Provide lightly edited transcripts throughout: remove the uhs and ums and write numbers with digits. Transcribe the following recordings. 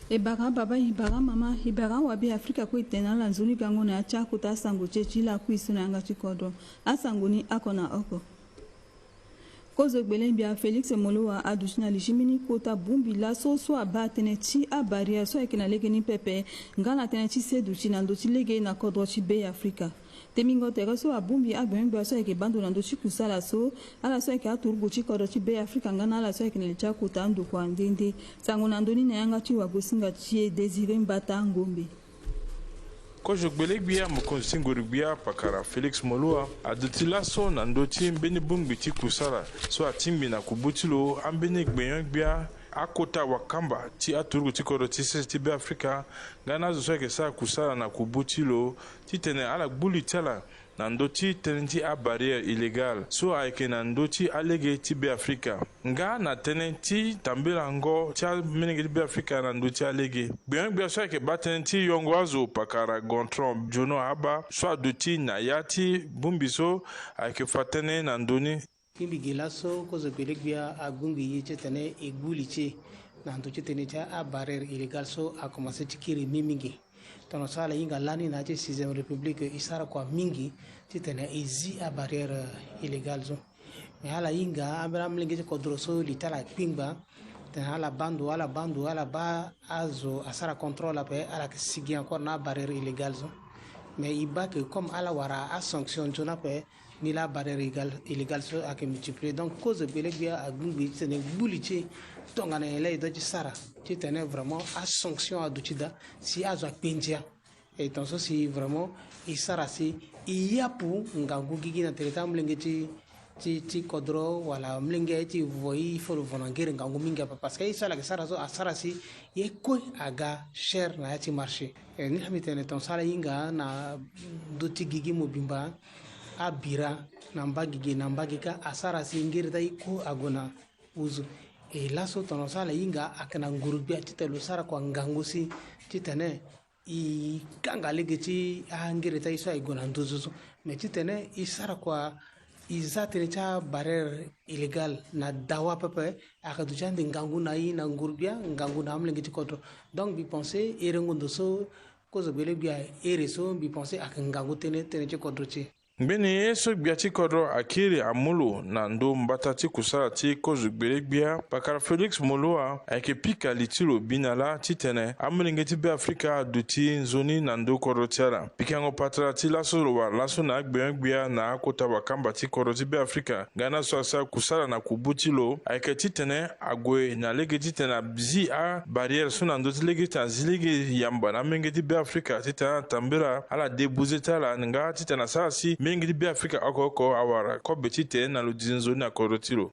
Ebara baba ibara mama ibara wabi Afrika ko itena la nzuni kango na acha kuta sango chechi la kuisu na anga chikodo asanguni akona oko kozo gbelembia Felix Molowa adushina lishimini kota bumbi la so aba tenechi abaria so ekena legeni pepe ngana tenechi seduchi na ndochi lege na kodrochi be Afrika temingo tereso abumbi agbembe so eke bando na ndochi kusala so ala so eke aturgo chi kodrochi be Afrika ngana ala so ekena lecha kota ndo kwa ndende sango na ndoni na yanga chi wagosinga chi Desire Mbata Ngombe Kojo gbelegbia mokonzi ngorubia pakara Felix Molowa adutila so na ndoti mbeni bumbi ti kusara so atimbi na kubutilo ambeni gbeyangbia akota wakamba ti aturgo ti koro ti sesi be Afrika gana zo so ke sa kusara na kubutilo ti tene ala gbuli tala na ndoti tenenti a barrière illégale so ayeke na ndoti alege ti be Afrika nga na tenenti tambela ngo ti amenenge ti be Afrika na ndoti alege gbeyangbia so ayeke ba tenenti yongo azo pakara gontron jono aba so aduti na ya ti bumbi so ayeke fa tënë na ndöni kimbi gila so kozo gbelegbia agungi ye ti tene e gbuli ti na ndö ti tene ti a barrière illégale so akomanse ti kiri mimingi tono sala yinga lani na ti 6e république isara kwa mingi ti tene ezi a barrière illégale zo me hala yinga ambela mlenge ti kodro so litala pingba tene ala bandu ba azo asara contrôle ape ala ke sigi encore na barrière illégale zo mais iba que comme ala wara a sanction zo na pe ni la barrière illégale so a ke multiplier donc cause belegbia a gungbi tene gbuli ti tongana ele do ci sara ci tene vraiment à sanction à doutida si a zo pendia et donc ça si vraiment il sara si il y a pour ngangu gigi na tereta mlenge ti kodro wala mlenge ti voi folo vonangere ngangu minga parce que ça la sara zo a sara si ye ko aga cher na ti marché et ni habitene ton sala yinga na doti gigi mobimba a bira na mbagigi na mbagika asara si ngiri dai ko agona uzu e laso tono sala yinga akana ngurubia titelo sara kwa ngangusi titene I kanga lege ti a ngiri dai so agona nduzuzu me titene I sara kwa izatene cha barrière illégal na dawa pepe akadujande ngangu na yi na ngurubia ngangu na amlenge ti kodro donc bi penser erengondo so kozo belebia ereso bi penser akangangu tene ti kodro ti mbeni yeso gbia ti kodro akiri amulo na ndo mbata ti kusala ti kozo gbelegbia pakara Felix Molowa ayeke pika li ti lo binala ti tene amelenge ti be Afrika aduti nzoni na ndo kodro ti ala pikango patara ti laso lo wara laso na agbeyangbia na akota wakamba ti kodro ti be Afrika nga na so asa kusala na kubu ti lo ayeke ti tene ague na lege ti tene abzi a barrière so na ndo ti lege ti azi lege yamba na amenge ti be Afrika ti tene atambela ala debuze ti ala nga ti tene asara si mingi be Afrika oko awara ko betite na ludinzo na korotiro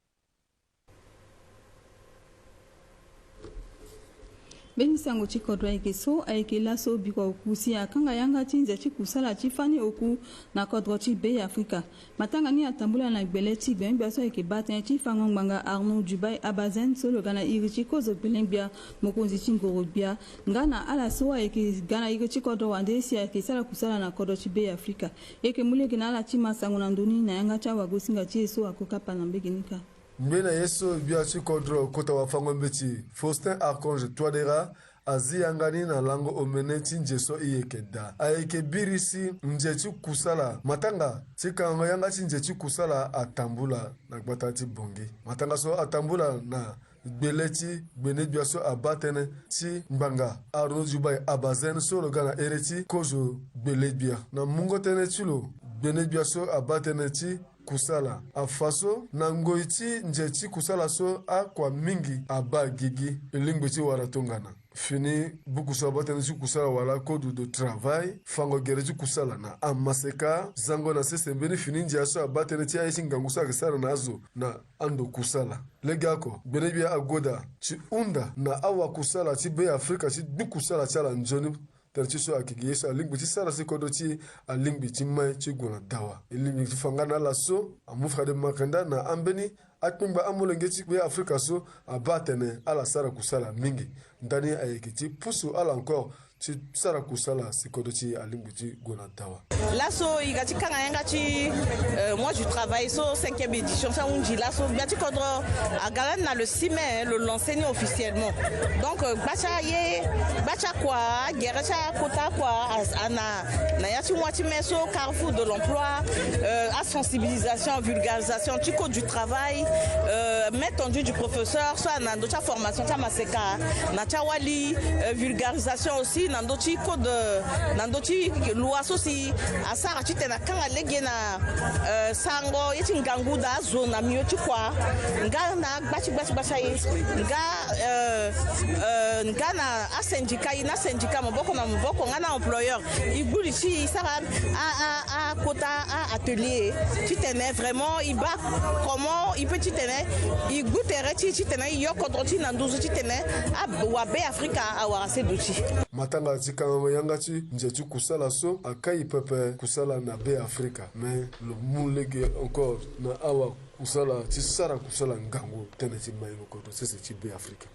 beni sango ci kodro ayeke so ayeke laso biko kusi akanga yanga ti nze ti kusala ti fani oku na kodro ti be Afrika matanga ni atambula na gbele ti gbemgbia so ayeke ba tënë ti fango ngbanga Arnaud Dubai Abazen so lo ga na iri ti kozo gbelembia mokonzi ti ngorobia nga na ala so ayeke ga na iri ti kodro wande si ayeke sara kusala na kodro ti be Afrika yeke mu lege na ala ti masango na ndöni na yanga ti awagosinga ti e so akokapa na mbegeni ka mbena yeso bia ci kodro kota wa fango mbeti Faustin Archange Touadéra azi yangani na lango omene ti njeso iyeke da ayeke birisi nje ti kusala matanga ti kango yanga ti nje ti kusala atambula na gbata ti bongi matanga so atambula na gbele ti gbene bia so aba tënë ti ngbanga Arnaud Dubai Abazen so lo ga na ere ti kozo gbele bia na mungo tënë ti lo gbene bia so aba tënë ti kusala afaso na ngoi ti nje ti kusala so akua mingi aba gigi elingbe ti wara tongana fini buku so aba tënë ti kusala wala code de travail fango gere ti kusala na amaseka zango na sese mbeni fini ndia so aba tënë ti aye ti ngangu so ayeke sara na azo na ando kusala lege ako gbene bia agoda ti hunda na awa kusala ti be Afrika ti du kusala ti ala nzoni tere ti so ayeke ye so alingbi ti sara si kodro ti alingbi ti mai ti gue na dawa elingbi ti fanga na ala so amu fade makanda na ambeni akpingba amolenge ti kpe Afrika so abatene ala sara kusala mingi ndani ayeke ti pusu ala encore ti sara kusala sikodo ti alingbi ti gona tawa. Lasso igati kanga yangati moi je travaille sur 5e édition ça unji lasso gati kodro agalan na le 6 mai le l'enseigne officiellement. Donc bacha quoi geracha kota quoi ana na yati moitié mais so carrefour de l'emploi à sensibilisation vulgarisation du code du travail mettre en jeu du professeur soit na d'autres formation ta maseka na chawali vulgarisation aussi na d'autres code na d'autres loi aussi asara chitena kanga lege na sango yeti ngangu da zona miyo chikwa nga na bachi nga na asendika ina sendika maboko na maboko nga na employeur ibuli chi sara a kota a atelier chitena vraiment iba comment il peut chitena il goûterait chitena yokodroti na nduzu chitena a wabe Afrika awase duchi matanga tikanga yanga ti njetu kusala so akai pepe kusala na be Afrika mais le mulege encore na awa kusala ti sara kusala ngango tene ti maino ko to sese ti be Afrika.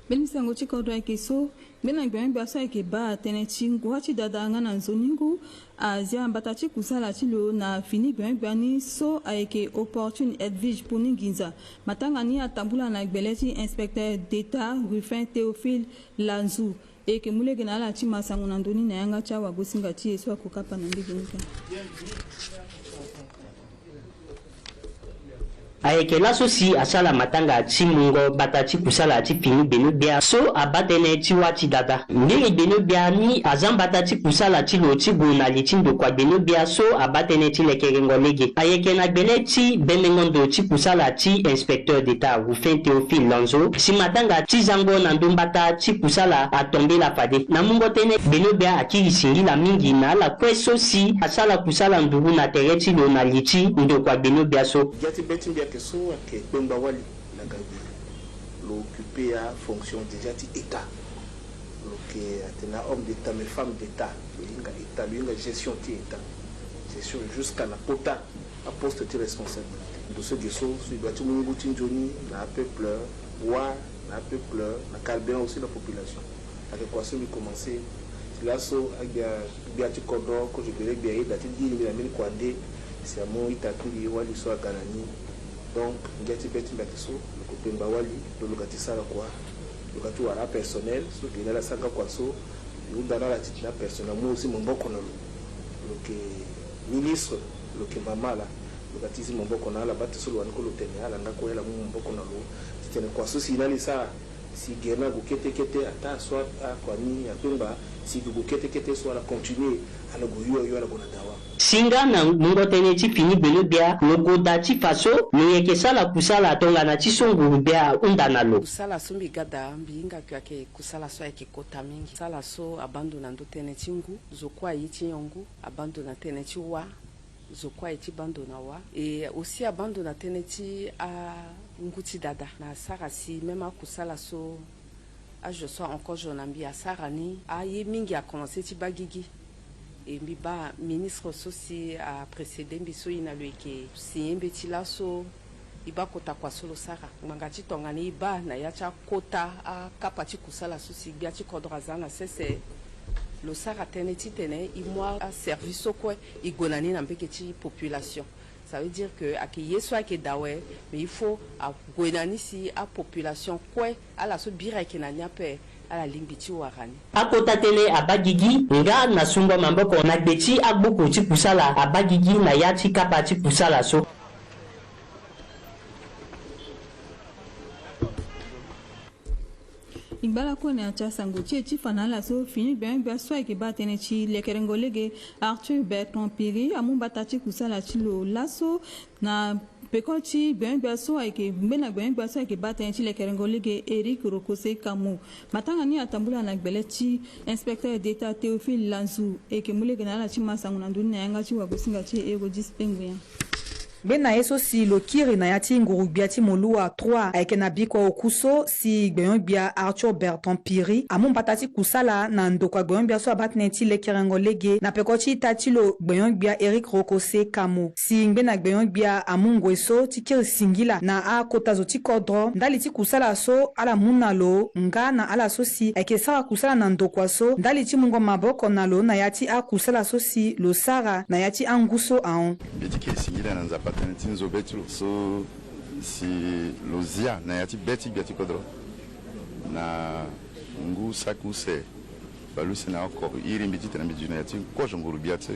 Benisango chikodo ake so bena gbe so ake ba tene ti ngwa ti dada nga na nzoningu azia mbata ti kusala ti lo na fini gbe ni so ake opportune advantage pour ninginza matanga ni atambula na gbele ti inspecteur d'état Rufin Théophile Lanzou e ke mulege na ala ti masango na ndoni na yanga cha wagosinga ti eso akokapa na ndigenika ayeke laso si asala matanga ti mungo bata ti kusala ti fini benu bia so abatene ti wati dada ndenge benu bia ni azan bata ti kusala ti lo ti gu na li ti ndokua benu bia so abatene ti lekerengo lege ayeke na gbele ti bemengondo ti kusala ti inspecteur d'état Rufin Théophile Lanzo si matanga ti zango na ndö bata ti kusala atombe la fade na mungo tënë benu bia akiri singi la mingi na ala kue so si asala kusala nduru na tere ti lo na li ti ndokua benu bia so que soit que Bembawali la Gabi l'occupé à fonction déjà de l'État, que atena homme d'État mais femme d'État, l'État, l'État gestion de l'État, gestion jusqu'à la pota à poste de responsabilité. De ce que so, il doit tout le monde Johnny, la peuple, roi, la peuple, la calbin aussi la population. Avec quoi ça lui commencer là so bien tu cordon que je dirais bien il a dit il a mis quoi dé c'est à mon itakuli wali so agalani. Donc, il y a des petits bâtiments, le copain Bawali, le locati sala quoi, le locati wara personnel, ce qui est là, ça quoi so, nous donnons la titre personnelle, moi aussi mon bon qu'on a le ministre, le que maman là, le locati mon bon qu'on a la batte sur le wanko le tenir, la ngako la mon bon qu'on a le, c'est un quoi so si il ça, si Guéna vous kete ata soit à quoi ni à Pemba, si vous kete soit la continuer à la goyo yo la bonadawa. Singa na mungo tene ti fini benu bia logo da ti faso no yeke sala kusala tonga na ti songo bia undana lo kusala so mbigada mbinga kyake kusala so yeke kota mingi sala so abandona ndo tene ti ngu zokwa yi ti yongu abandona tene ti wa zokwa yi ti bandona wa et aussi abandona tene ti a nguti dada na sara si même kusala so je sois encore jeune ambi a sara ni a ye mingi a commencé ti bagigi et mbiba ministre sosi a précédé mbiso ina loike si mbeti laso iba kota kwa solo sara mangati tongani iba na yacha kota a kapati kusala sosi biati kodrazana sese lo sara teneti tene imwa a service quoi igonani na mbeketi population. Ça veut dire que à qui yeso ake dawe mais il faut à gonani si a population quoi à la so bira ke na nyape ala limbiti warani akota tele abagigi nga na sumba mamboko na gbeti agbuku ti kusala abagigi na yati kapa ti kusala so Igbala ko ne acha sango ti fanala so fini ben so ke batene ti lekerengo lege Arthur Bertrand Piri amu batati kusala ti lo laso na pekoti ben so ke mbena ben so ke batene ti lekerengo lege Eric Rokose Kamu matanga ni atambula na gbele ti inspecteur d'état Théophile Lanzou e ke mulege na la ti masango na nduni na yanga ti wagosinga ti ego dispenguya bena eso si lo kiri na yati ngurubia ti molua 3 ayeke na biko okuso si gbeyon bia Arthur Bertrand Piri amu patati kusala na ndoko gbeyon bia so abatne ti lekerengo lege na peko ti tati lo gbeyon bia Eric Rokose Kamo si ngbena gbeyon bia amu ngweso ti kiri singila na a kota zo ti kodro ndali ti kusala so ala muna lo nga na ala so si ayeke sara kusala na ndoko so ndali ti mungo maboko na lo na yati a kusala so si lo sara na yati anguso aon beti kiri singila na nzapatene ti nzo beti lo so si lo zia na yati beti bia ti kodro na ngu sakuse balusi na oko iri mbiti tena mbiti na yati kojo nguru bia ti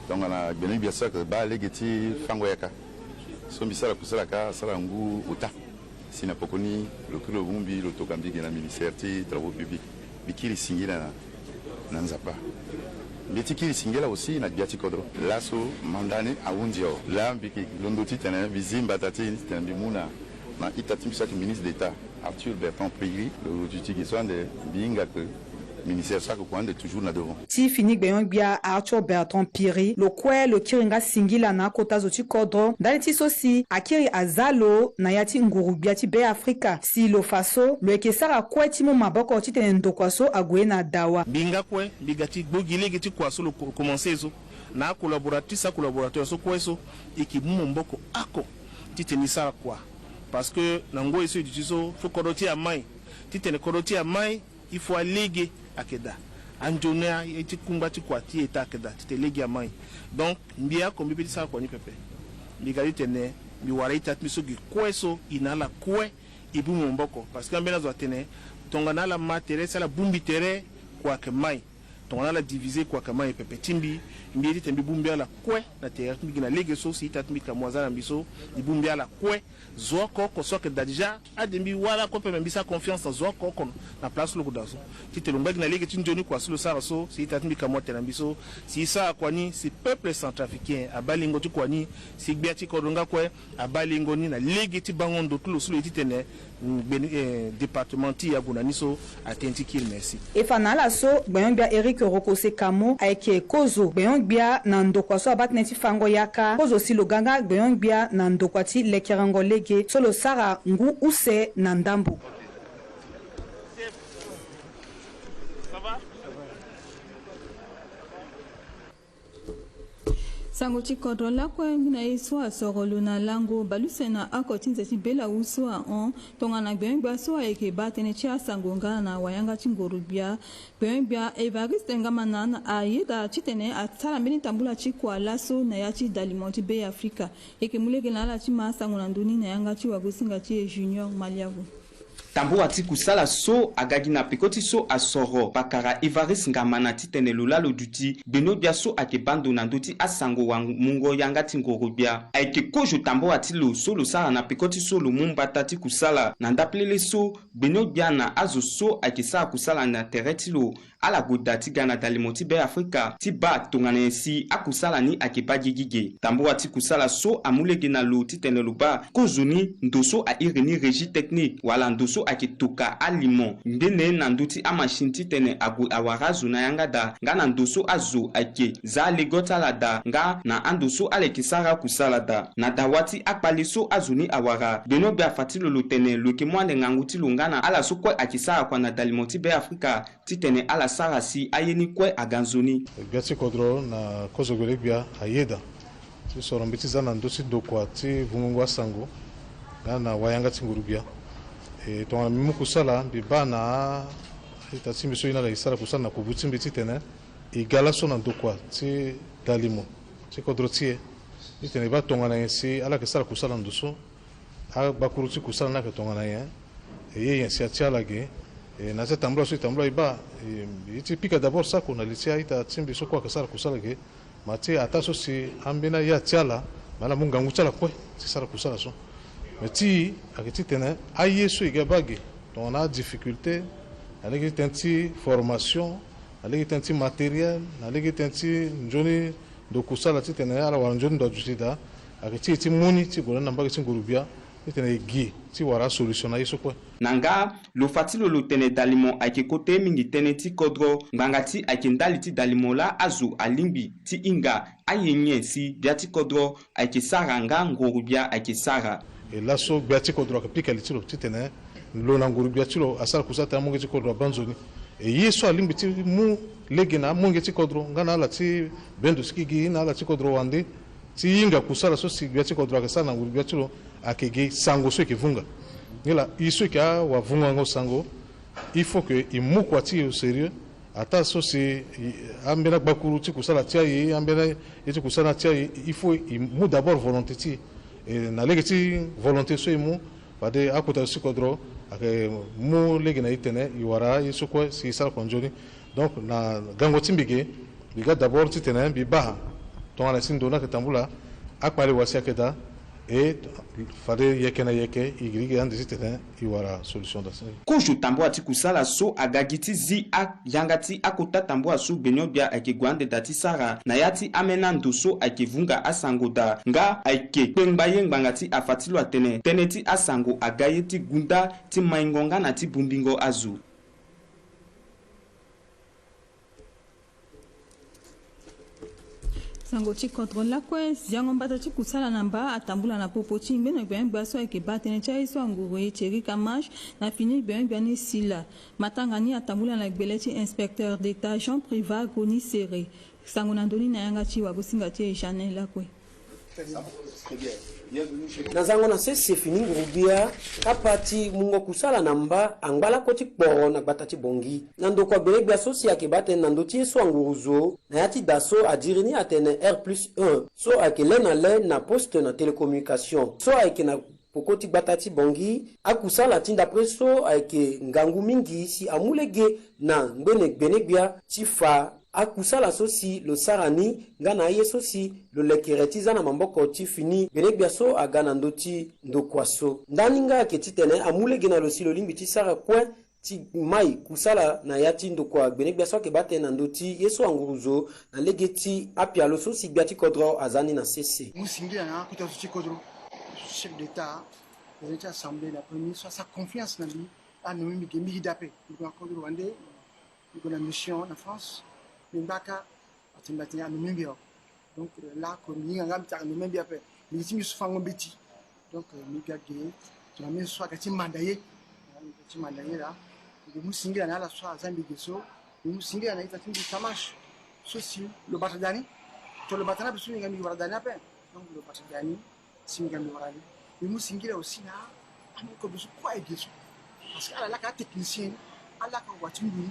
donc na gbeni bia so ke ba lege ti fango yaka so mbisala kusala ka sala ngu uta sina pokoni lo kilo bumbi lo tokambi na ministère ti travaux publics bikiri singila na nzapa mbiti kiri singila aussi na biati kodro laso mandani aundio la mbiki londoti tena bizimba tati tena bimuna na itati misaki ministre d'état Arthur Bertrand Piri le duty qui soit de binga que ministère ça ko ande toujours na devant ti fini gbeyon bia Arthur Bertrand Piri lo kwe lo kiringa singila na kota zo ti kodro ndali ti so si akiri azalo na yati nguru bia ti be Afrika si lo faso lo eke sara kwe ti mo maboko ti tene ndoko so agwe na dawa binga kwe bigati gbogile ti kwa so lo commencer zo na collaboratrice a collaborateur so kwe so ekibu mboko ako ti tene sara kwa parce que nango eso ti so fo kodoti amai ti tene kodoti amai il faut alléguer akeda anjonia eti kumba ti kwa ti eta akeda ti legi amai donc mbia ko mbi sa ko ni pepe mbiga tene mi wara ita mi so gi kweso inala kwe ibu mboko parce que mbena zo tene tonga la matériel sala bumbi tere kwa ke mai tonga la diviser kwa ke mai pepe timbi mbi ti tembi bumbi ala kwe na tere mbi na legi so si ita mi ka mwazana mbiso ibumbi ala kwe zoko ko so ke déjà adembi wala ko pe mbisa confiance dans zoko ko na place lo kudaso ti te lomba na legi ti njoni kwa so sara so si ita mi ka mote na mbiso si sa kwani si peuple centrafricain abalingo ti kwani si gbia ti kodonga kwe abalingo ni na legi ti bangondo tulo sulo ti tene département ti yaguna niso atenti kil merci e fanala so gbeyon bia Eric Rokose Kamo ayeke kozo gbeyon bia na ndoko so abatne ti fango yaka kozo si lo ganga gbeyon bia na ndoko ti lekerango lege solo sara ngu use na ndambo sango ti kodro lakue ngina e so asoro lo na lango baluse na ako ti nzeti bela uso a on tonga na gbeyon gbia so ayeke ba tënë ti asango nga na wayanga ti nguru bia gbeyon gbia Evariste Ngamana na ayeda ti tene asara mbeni tambula ti kua laso na ya ti dalimo ti be Afrika yeke mu lege na ala ti ma asango na ndöni na yanga ti wagosinga ti e Junior Maliavu tambo ati kusala so agagi na pekoti so asoro bakara Evariste Ngamana ti tene lo lalo duti beno bia so ake bando na ndoti asango wa mungo yanga ti ngoro bia ayeke kojo tambo ati lo so lo sara na pekoti so lo mumbata ti kusala na ndapelele so beno bia na azo so ayeke sara kusala na tere ti lo ala goda ti ga na dalimo ti be Afrika ti ba tongana si akusala ni ake ba gigige tambo ati kusala so amulege na lo ti tene lo ba kozo ni ndoso a irini régie technique wala ndoso ake toka aliment ndene na ndoti a machine ti tene agu awara zo na yanga da nga na ndoso azo ake za legota la da nga na andoso aleke sara kusala da na dawati akpale so azo ni awara beno bia fatilo lo tene lo ke mwande ngangu ti lo nga na ala so kwe ake sara kwa na dalimo ti be Afrika ti tene ala sara si ayeni kwe aganzoni bia ti kodro na kozo gole bia ayeda ti soro mbiti za na ndosi dokwa ti vungungu asango na wayanga ti nguru bia e tonga mimu kusala bibana ita timbi so ina la isala kusala na kubuti mbiti tene igala so na dokwa ti dalimo ti kodro tie ti tene ba tonga na yensi ala ke sala kusala ndoso a bakuru ti kusala na ke tonga na yen e ye yensi ati ala ge na se tambula so tambula iba iti pika d'abord ça qu'on a litia ita timbi so kwa ke sala kusala ge mati ata so si ambina ya tiala mala munga ngutala kwe ti sala kusala so mais ti akiti tene aye so iga bagi on a difficulté avec tenti formation avec tenti matériel avec tenti njoni do kusala ti tene ala wa njoni do jutida akiti ti muni ti gola namba ti ngurubia ti tene gi ti wara solution na yeso kwa nanga lo fatilo lo tene dalimo ake kote mingi tene ti kodro nganga ti ake ndali ti dalimo la azu alimbi ti inga ayenye si bia ti kodro ake sara nga ngoru bia ake sara e laso bia ti kodro ake pika li ti lo ti tene lo na ngoru bia ti lo asara kusa ta mungi ti kodro banzoni e yeso alimbi ti mu legena mungi ti kodro ngana ala ti bendo skigi na ala ti kodro wande ti inga kusala so si bia ti kodro ake sara na ngoru bia ti lo ake ge sango so ke vunga Nila, iso que a wavunga sango, il faut que il mukwati au sérieux. Ata so si ambena bakuru ti kusala tia yi ambena eti kusala tia yi il faut il mu d'abord volonté ti et na legeti volonté so mu pade akuta si kodro ake mu legi na itene iwara yeso ko si sala konjoni donc na gango timbige biga d'abord ti tene bi ba to ala sin dona ke tambula akpale wasia keda et fade yekena yeke igri andi tene iwara solution da kojo tambo ati kusala so agagiti zi ak yangati akota tambo asu benyobia ake gwande dati sara na yati amena ndoso ake vunga asangoda nga ake pengba yengbangati afatilo atene teneti asango agayeti gunda ti maingonga na ti bumbingo azu sango ti contrôle la kwe ziango mbata ti kusala na mba atambula na popo ti mbeno gben gba so eke batene cha iso nguru e cheri kamash na fini gben gben sila matanga ni atambula na gbele ti inspecteur d'état Jean Privat Goni Serré sango na ndoni na yanga ti wa bosinga ti Chanel la kwe na zango na se fini ngurubia kapati mungo kusala namba angbala koti kporo na batati bongi nando kwa belegba sosi ake bate nando ti so nguruzo na yati daso adirini atene R+1 so ake le na poste na télécommunication so ake na pokoti batati bongi akusala tinda preso ake ngangu mingi si amulege na benegbia tifa akusala sosi lo sarani ngana ye sosi lo lekeretiza na mamboko ti fini benebia so agana ndoti ndokwaso ndaninga ke titene amulege na lo silo limbi ti sara kwe ti mai kusala na yati ndokwa benebia so ke bate na ndoti yeso anguruzo na legeti apia lo sosi biati kodro azani na cc musingi na kuta sosi kodro chef d'état les assemblée la première soit sa confiance na lui a nous mi gemi dape ko kodro wande ko la mission en France Mbaka atimbatia numembia donc là ko ni ngam ta numembia pe ni timi sufango beti donc mi gage to na mi so akati mandaye la de musingira na la so azambi geso musingira na ita timi tamash so si lo batadani to lo batana bisu ngami waradani pe donc lo batadani si ngami warali ni musingira aussi na amiko bisu kwa geso parce que ala la ka technicien ala ka watimbi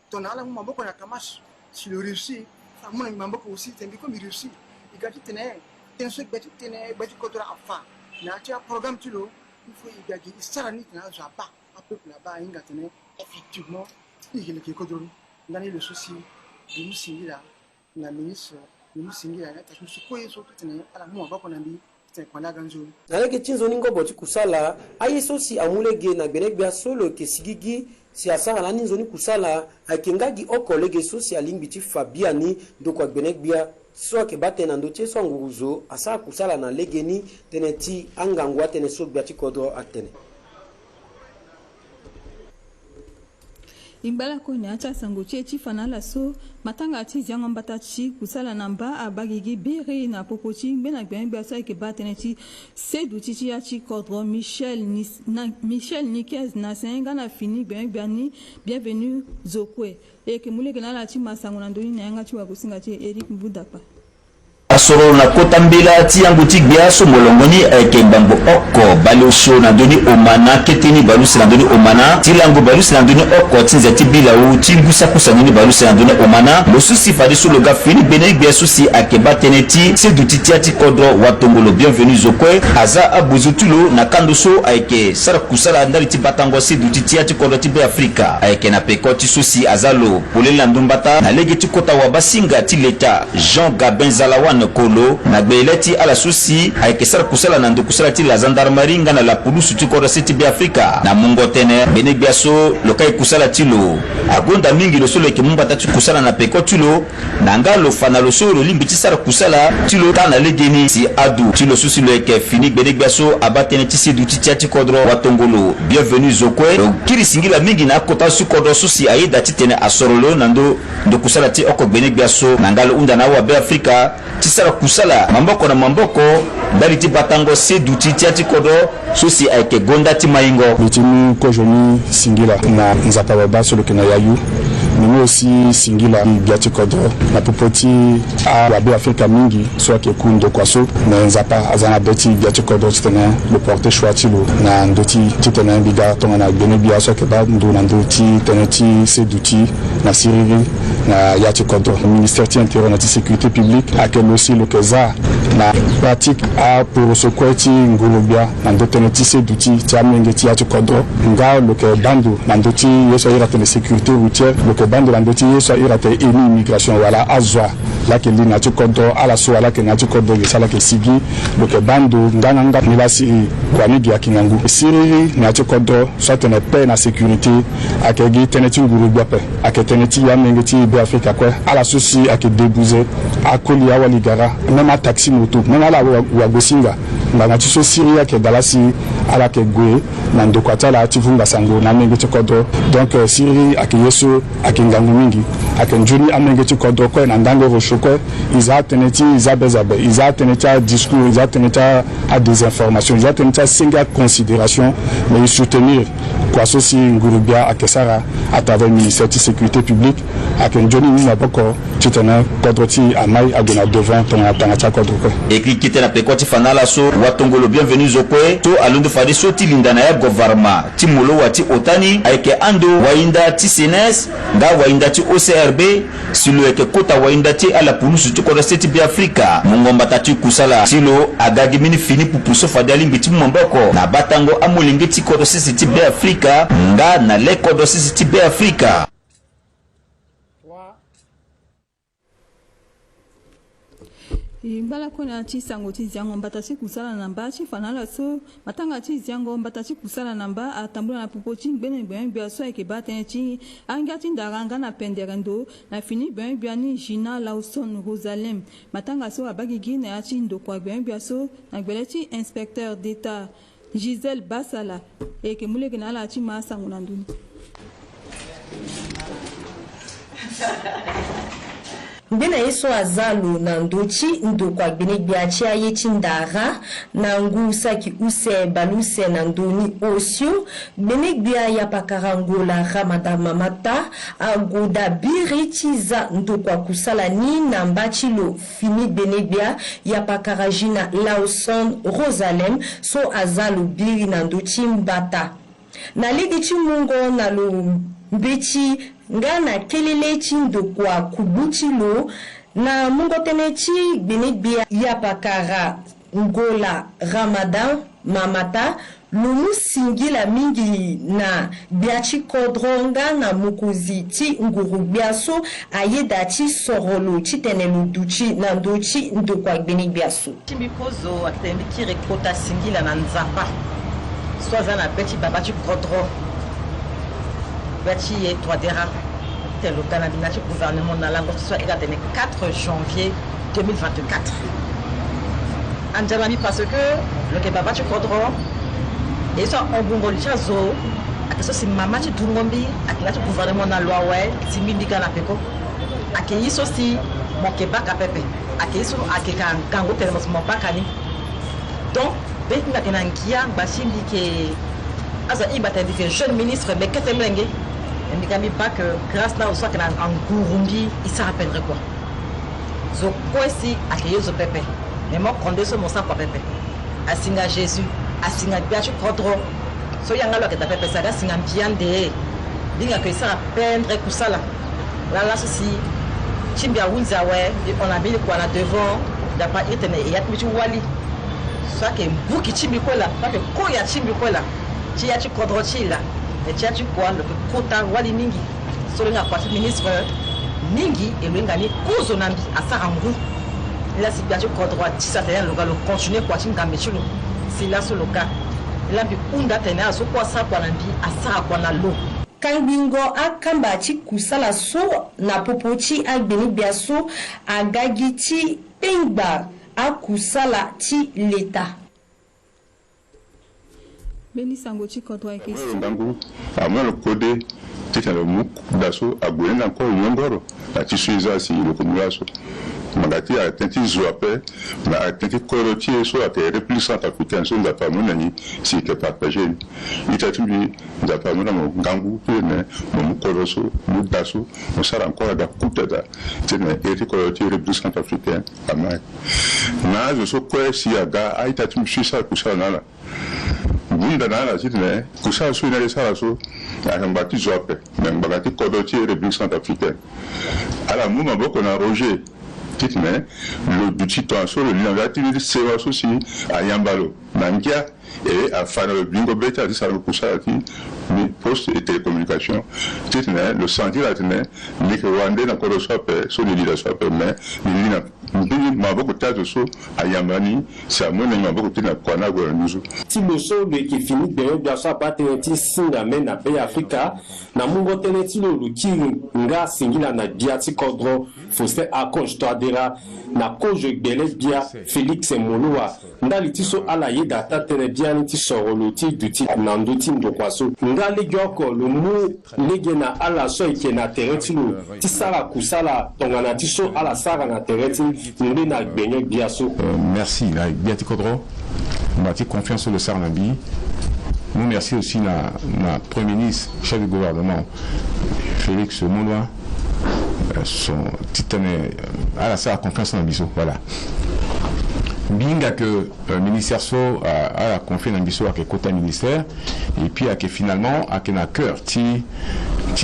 to na ala mu maboko na kamash si le réussit, ça mon membre aussi c'est comme il réussit. Il gagne tenez ce bête contre afa. Na tu as programme tu lo, il faut il gagne ça ni na za pas un peu là-bas il gagne effectivement il est contre lui. Dans le souci, nous signer là, la ministre nous signer là, tu as ce quoi surtout tenez à la moi va qu'on a dit na leke tinzo ningo boti kusala ayeso si amulege na benebia solo ke sigigi si asara na ninzo ni kusala akengagi okolege so si alimbiti Fabiani ndokwa benebia so ke bate na ndotie so nguruzo asara kusala na legeni teneti angangwa tene so biati kodro atene Imbala ko ne acha sango chi fanala so matanga ti ziango mbata chi kusala namba abagigi bere na popochi mbena gbenbe so ke batene ti sedu ti ya chi kodro Michel Nikez na senga na fini gbenbe ni bienvenue zokwe e ke muleke na la ti masango na ndoni na yanga ti wa kusinga ti Eric Mbudapa asoro na kota mbila ti yango ti gbia so molongoni eke bambo oko baloso na doni omana keteni balusi na doni omana ti lango balusi na doni oko ti nzete bila u ti ngusa kusa nini balusi na doni omana mosusi fadi so loga fini bene gbia susi ake batene ti sedu ti tia ti kodro watongolo bienvenue zokwe aza abuzu tulo na kando so eke sara kusala ndali ti batango sedu ti tia ti kodro ti be Afrika eke na peko ti susi azalo polele na ndumbata na lege ti kota wa basinga ti leta Jean Gabin Zalawan Capitaine Kolo na gbeleti ala susi aikesara kusala na ndokusala ti la gendarmerie nga na la police ti kodo seti bi Afrika na mungo tene bene biaso lokai kusala tilo agonda mingi lo solo ke mumbata ti kusala na peko tilo na ngalo fana lo solo limbi ti sara kusala tilo kana legeni si adu tilo susi lo ke fini bene biaso abatene ti sidu ti tiati kodro watongolo bienvenue zokwe kiri singila mingi na kota su kodo susi aida ti tene asorolo nando ndokusala ti oko bene biaso na ngalo unda na wa be Afrika ti sara kusala mamboko na mamboko dari ti batango sidu ti tiati kodo susi aike gonda ti maingo mitimi kojoni singila na nzapa baba solo ke na yayu mimi aussi singila biati kodro na popoti a wabe Afrika mingi so ke kundo kwaso na nzapa azana beti biati kodro tena le porter choitilo na ndoti tena biga tonga na bene bia so ke ba ndo na ndoti tena ti seduti na siriri na yati kodro ministère ti intérieur na ti sécurité publique a ke aussi le keza na pratique a pour so kweti ngolobia na ndoti tena ti seduti ti amenge ti yati kodro nga le ke bando na ndoti yeso ira tena sécurité routière le ke bando na ndoti yeso ira te eni immigration wala azwa la ke lina ti kodro ala so ala ke na ti kodro sala ke sigi le ke bando nganga ni la si kwani dia kingangu siriri na ti kodro so tena paix na sécurité akegi tena ti ngolobia pe aketena ti amenge ti be Afrika kwa ala so si ake débouzer akoli awali gara même à taxi moto même ala wa gosinga nganga ti so siria ke dalasi ala ke gwe na ndokwata la ti vunga sango na menge ti kodro donc siri ake yeso ake ngangu mingi ake njuni amenge ti kodro kwa na ndango rocho kwa iza teneti iza bezabe iza teneti a discours iza teneti a des informations iza teneti a singa considération mais soutenir kwa so si ngurubia ake sara à travers le ministère de sécurité publique ake njuni ni na boko ti tena kodro ti amai agona devant tona tanga cha kodro kwa écrit qui na pekoti fanala so watongolo bienvenue zokwe to alundu fadi so ti lindana ya gouvernement ti molo wati otani aike ando wainda ti senes nga wainda ti OCRB silo eke kota wainda ti ala police ti kodo seti bi Afrika mungomba tati kusala silo agagi mini fini pupuso fadi alimbi ti momboko na batango amolingi ti kodo seti ti bi Afrika nga na le kodo seti ti bi Afrika imbala kona ti sango ti ziango mbata ti kusala na mba ti fanala so matanga ti ziango mbata ti kusala na mba atambula na pupo ti ngbene gbene bia so ayeke ba tënë ti angia ti ndaranga na pendere ndo na fini gbene bia ni Gina Lawson Rosalem matanga so abagi gi na ya ti ndokua gbene bia so na gbele ti inspecteur d'état Gisèle Basala e yeke mu lege na ala ti ma sango na nduni Mbena yeso azalo na ndochi ndokwa gbene biachi aye chindara na ngu saki use baluse na ndoni osio gbene bia ya pakarangola Ramadan mamata agoda biri chiza ndokwa kusala ni na mbachilo fini gbene bia ya pakarajina Lawson Rosalem so azalo biri na ndochi mbata na ligi chimungo na lo mbechi ngana kelele chindo kwa kubuchilo na mungo tenechi benebia yapakara ngola Ramadan mamata lumu singila mingi na biachi kodronga na mukuzi ti nguru biaso ayedachi sorolo chitenelu duchi na ndochi ndokwa benebiaso chimikozo atembi ki rekota singila na nzapa soza na beti babachi kodro beti e toadera tel au Canada na gouvernement na langue soit également 4 janvier 2024 anjalami parce que le kebaba tu kodro et ça on bongo lichazo akaso si mama tu dungombi akila tu gouvernement na loi ouais timindika na peko akeyi so si mon kebaka pepe akeyi so akeka kango tellement mon bakani donc beti na kenankia basimbi ke asa ibata dit jeune ministre mais qu'est-ce que il me pas que grâce à ça que en Burundi il se rappellerait quoi zo kwesi akeye zo pepe mais moi quand ça mon sang quoi pepe asinga Jésus asinga biachu kodro so yanga lo que ta pepe ça singa mbiande dinga que ça peindre kusala là ceci chimbia winza ouais on a mis quoi là devant da pas itene et yat michu wali ça que buki chimbi ko là pas que ko ya chimbi ko là chi ya chi kodro chi là et tu as quoi le kota wali mingi solo nga kwa ministre mingi elwenga ni kuzo nambi asarangu là si bien tu droit si ça tient le continuer quoi tu ngambe tu si là sur le cas là bi unda tena so kwa sa kwa nambi asa kwa na lo Kangbingo akamba ti kusala so na popoti agbeni biaso agagiti pengba akusala ti leta Beni sango ti kodwa ekesi ndangu amalo kode tete le muk daso agwena encore yongoro la ti suiza si le kumulaso magati a tenti zoape na a tenti korotie so a te réplique africaine so nda pa monani si ke partager itatubi nda pa monamo ngangu ne mo koroso mu daso mo sara encore da kutada tene eti korotie réplique africaine amai na je so ko si aga a itatubi suiza kusala nala bunda nala tene kusala so ina sala so a ngati zoape na ngati korotie réplique africaine ala mu maboko na Roger mais le petit temps sur le lien d'activité c'est aussi à Yambalo Nankia et à faire le bingo beta ça le poussa mais poste et télécommunication le sentir là les Rwandais n'a pas reçu sur les leaders mais les m'a beaucoup de tas so à Yambani c'est à moi m'a beaucoup de quoi na go nous ti le so de qui finit de bien ça pas tenir singa men na pays Africa na mungo teneti lo lukiri nga singila na diati kodro Faustin Archange Touadéra na koje gbele bia Félix Molua ndali ti so ala ye data tene bia ni ti soro lo ti duti na nduti ndokwaso ngali gyoko lo mu lege na ala so ike na tereti lo ti sala kusala tongana ti so ala sara na tereti ndi na gbenye bia so merci la biati kodro m'a confiance sur le Sarnabi. Nous merci aussi la Premier ministre, chef du gouvernement, Félix Molua, son titre à la salle confiance en Bisso. Voilà. Bien que le ministère a la confiance en Bisso avec le côté ministère, et puis que finalement, avec un cœur, petit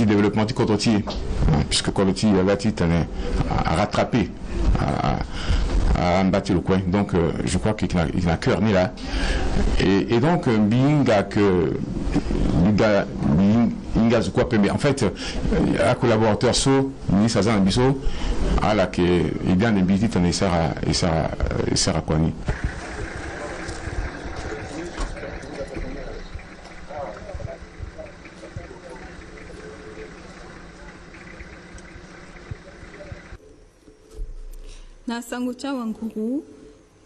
développement du côté, puisque le côté a rattrapé. À battre le coin, donc je crois qu'il a cœur ni là et donc binga que binga je crois mais en fait un collaborateur so ministre Azan Bisso à la que il bien des bitites et ça quoi ni na sango cha wanguru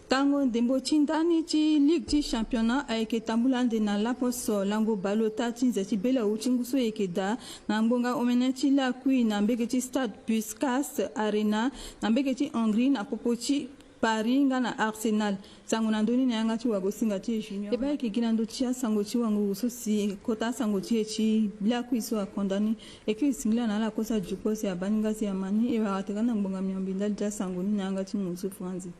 tango ndembo chindani chi ligue chi championnat ayeke tambulande na laposo lango balota tinze chi bela uchinguso ekeda na ngbonga omene chi la kui na mbeke chi stade Puskas Arena na mbeke chi Hongrie na popo chi Paris nga na Arsenal sango na ndoni na yanga chi wagosinga chi junior eba yeke gina ndo chi sango chi wangu so si kota sango chi bla kui so akondani eki singla na la kosa juposi abaninga si amani eba atekana ngbonga miambindali ja sango ni na yanga chi musu Franzi